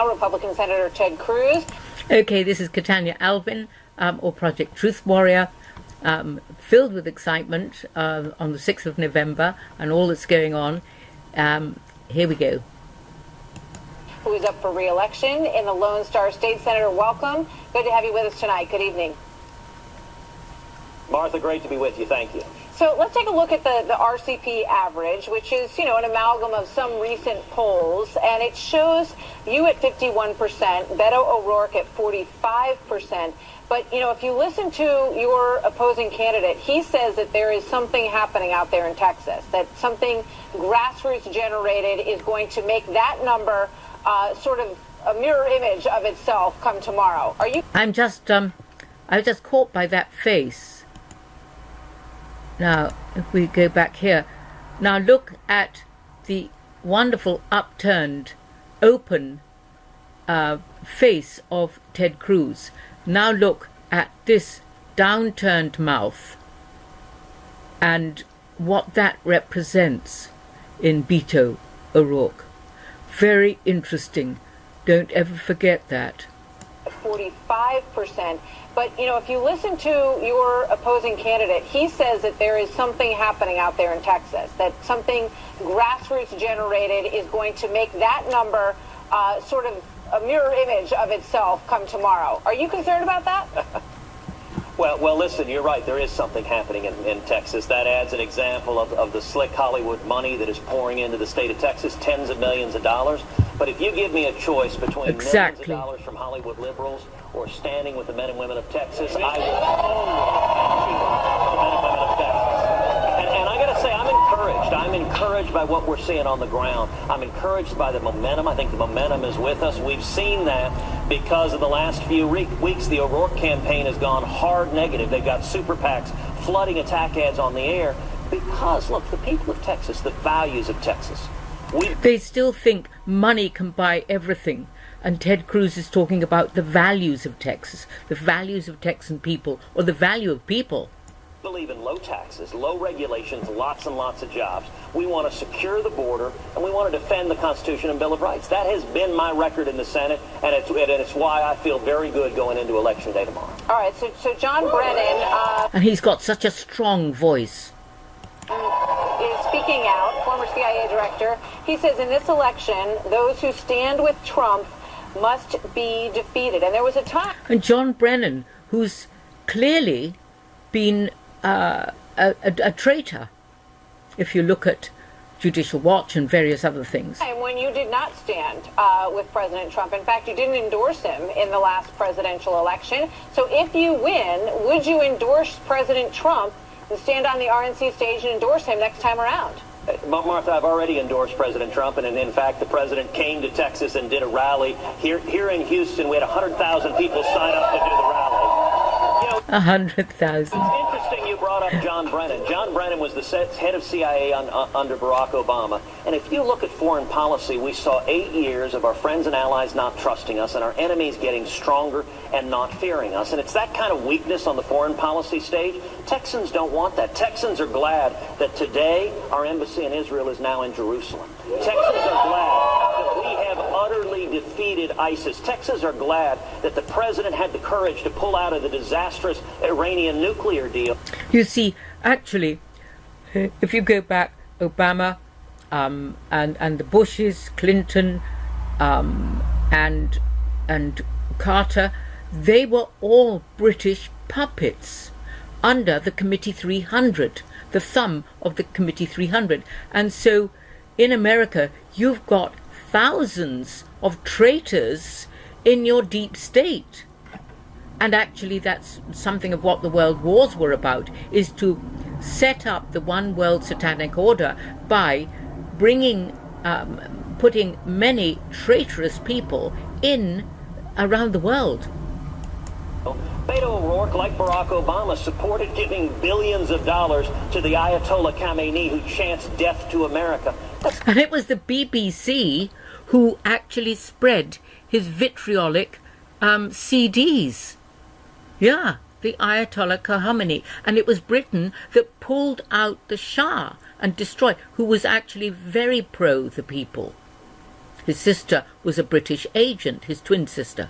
now, Republican Senator Ted Cruz. Okay, this is Catania Alvin, or Project Truth Warrior, filled with excitement on the 6th of November and all that's going on. Here we go. Who is up for re-election in the Lone Star State. Senator, welcome. Good to have you with us tonight. Good evening. Martha, great to be with you. Thank you. So let's take a look at the RCP average, which is, an amalgam of some recent polls, and it shows you at 51%, Beto O'Rourke at 45%. But, if you listen to your opposing candidate, he says that there is something happening out there in Texas, that something grassroots generated is going to make that number sort of a mirror image of itself come tomorrow. Are you? I was just caught by that face. Now, if we go back here, now look at the wonderful upturned, open face of Ted Cruz. Now look at this downturned mouth and what that represents in Beto O'Rourke. Very interesting. Don't ever forget that. 45%. But, if you listen to your opposing candidate, he says that there is something happening out there in Texas, that something grassroots generated is going to make that number sort of a mirror image of itself come tomorrow. Are you concerned about that? Well, listen, you're right. There is something happening in Texas. That adds an example of the slick Hollywood money that is pouring into the state of Texas, tens of millions of dollars. But if you give me a choice between millions of dollars from Hollywood liberals or standing with the men and women of Texas, I will only the men and women of Texas. And I got to say, I'm encouraged. I'm encouraged by what we're seeing on the ground. I'm encouraged by the momentum. I think the momentum is with us. We've seen that because of the last few weeks. The O'Rourke campaign has gone hard negative. They've got super PACs flooding attack ads on the air because, look, the people of Texas, the values of Texas. They still think money can buy everything. And Ted Cruz is talking about the values of Texas, the values of Texan people, or the value of people. We believe in low taxes, low regulations, lots and lots of jobs. We want to secure the border, and we want to defend the Constitution and Bill of Rights. That has been my record in the Senate, and it's why I feel very good going into Election Day tomorrow. All right, so John Brennan... and he's got such a strong voice. Is speaking out, former CIA director. He says in this election, those who stand with Trump must be defeated. And there was a time... And John Brennan, who's clearly been a traitor, if you look at Judicial Watch and various other things. And when you did not stand with President Trump, in fact, you didn't endorse him in the last presidential election. So if you win, would you endorse President Trump and stand on the RNC stage and endorse him next time around? Martha, I've already endorsed President Trump, and in fact, the president came to Texas and did a rally. Here in Houston, we had 100,000 people sign up to do the rally. 100,000. It's interesting you brought up John Brennan. John Brennan was the head of CIA under Barack Obama. And if you look at foreign policy, we saw 8 years of our friends and allies not trusting us and our enemies getting stronger and not fearing us. And it's that kind of weakness on the foreign policy stage. Texans don't want that. Texans are glad that today our embassy in Israel is now in Jerusalem. Texans are glad that we have utterly defeated ISIS. Texans are glad that the president had the courage to pull out of the disastrous Iranian nuclear deal. You see, actually, if you go back, Obama and the Bushes, Clinton and Carter, they were all British puppets under the Committee 300, the thumb of the Committee 300. And so in America, you've got thousands of traitors in your deep state. And actually that's something of what the world wars were about, is to set up the one world satanic order by bringing, putting many traitorous people in around the world. Beto O'Rourke, like Barack Obama, supported giving billions of dollars to the Ayatollah Khamenei, who chants death to America. And it was the BBC who actually spread his vitriolic CDs. Yeah, the Ayatollah Khamenei. And it was Britain that pulled out the Shah and destroyed, who was actually very pro the people. His sister was a British agent, his twin sister.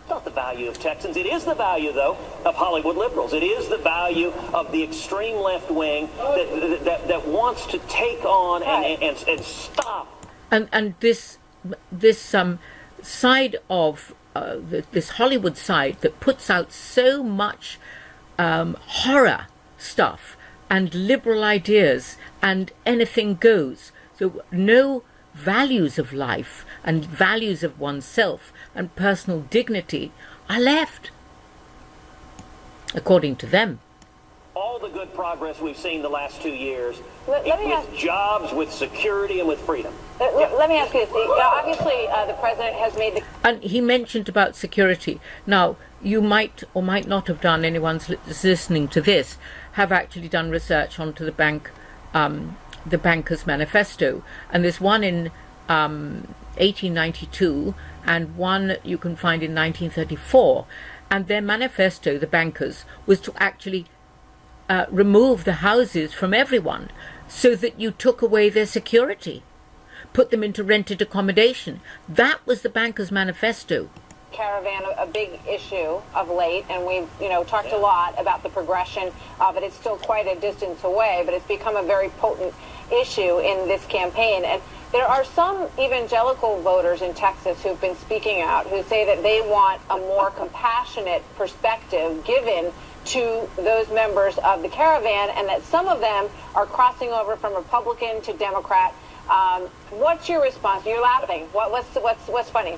It's not the value of Texans. It is the value, though, of Hollywood liberals. It is the value of the extreme left wing that wants to take on and stop. And this side of this Hollywood side that puts out so much horror stuff and liberal ideas and anything goes. So no values of life and values of oneself and personal dignity are left, according to them. All the good progress we've seen the last 2 years Let me with ask- jobs, with security, and with freedom. Let me ask you this. Obviously, the president has made the... And he mentioned about security. Now, you might or might not have done, anyone's listening to this, have actually done research onto the Bankers Manifesto. And there's one in 1892 and one you can find in 1934. And their manifesto, the bankers, was to actually remove the houses from everyone so that you took away their security, put them into rented accommodation. That was the Bankers Manifesto. Caravan a big issue of late, and we've talked a lot about the progression of it. It's still quite a distance away, but it's become a very potent issue in this campaign. And there are some evangelical voters in Texas who've been speaking out, who say that they want a more compassionate perspective given to those members of the caravan, and that some of them are crossing over from Republican to Democrat. What's your response? You're laughing. What's funny?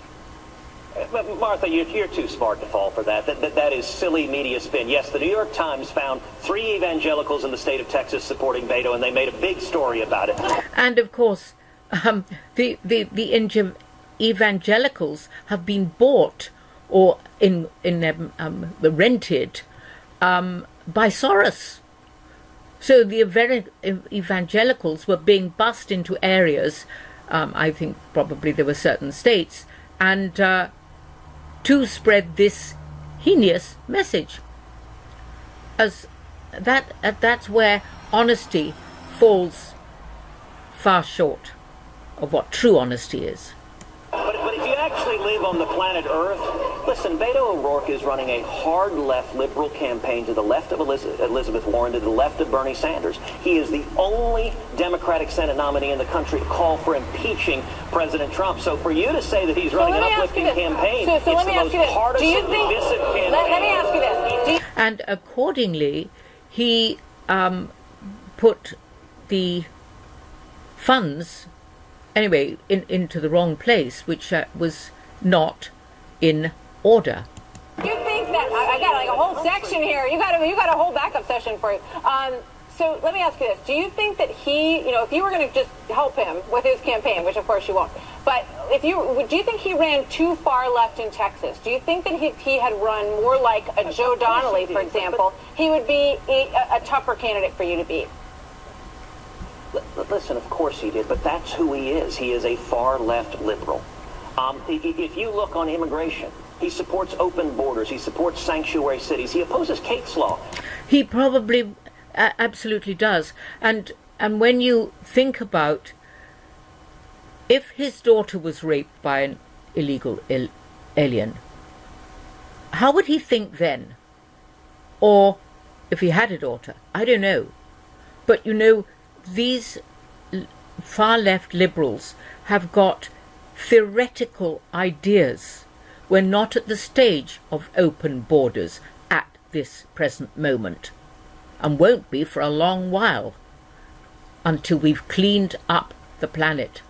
Martha, you're too smart to fall for that. That is silly media spin. Yes, the New York Times found 3 evangelicals in the state of Texas supporting Beto, and they made a big story about it. And of course, the evangelicals have been bought or rented by Soros. So the evangelicals were being bussed into areas, I think probably there were certain states, and to spread this heinous message. That's where honesty falls far short of what true honesty is. But if you actually live on the planet Earth, listen, Beto O'Rourke is running a hard left liberal campaign to the left of Elizabeth Warren, to the left of Bernie Sanders. He is the only Democratic Senate nominee in the country to call for impeaching President Trump. So for you to say that he's running an uplifting campaign, it's the most partisan, divisive campaign. Let me ask you this. And accordingly, he put the funds anyway into the wrong place, which was not in order. You think that I got like a whole section here? You got a whole backup session for you. So let me ask you this: do you think that he, if you were going to just help him with his campaign, which of course you won't, but do you think he ran too far left in Texas? Do you think that if he had run more like a Joe Donnelly, for example, he would be a tougher candidate for you to beat? Listen, of course he did, but that's who he is. He is a far-left liberal. If you look on immigration, he supports open borders. He supports sanctuary cities. He opposes Kate's law. He probably absolutely does. And when you think about if his daughter was raped by an illegal alien, how would he think then? Or if he had a daughter, I don't know. But these far left liberals have got theoretical ideas. We're not at the stage of open borders at this present moment, and won't be for a long while until we've cleaned up the planet.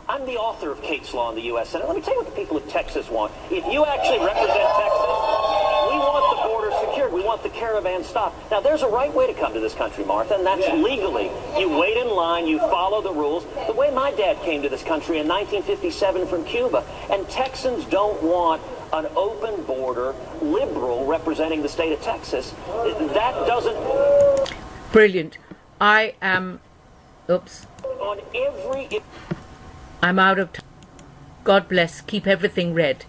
I'm the author of Kate's Law in the U.S. Senate. Let me tell you what the people of Texas want. If you actually represent Texas, we want the border secured. We want the caravan stopped. Now, there's a right way to come to this country, Martha, and that's legally. You wait in line, you follow the rules. The way my dad came to this country in 1957 from Cuba. And Texans don't want an open border liberal representing the state of Texas. That doesn't... Brilliant. I am... Oops. On every... I'm out of time. God bless. Keep everything red.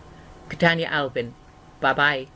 Catania Albin. Bye-bye.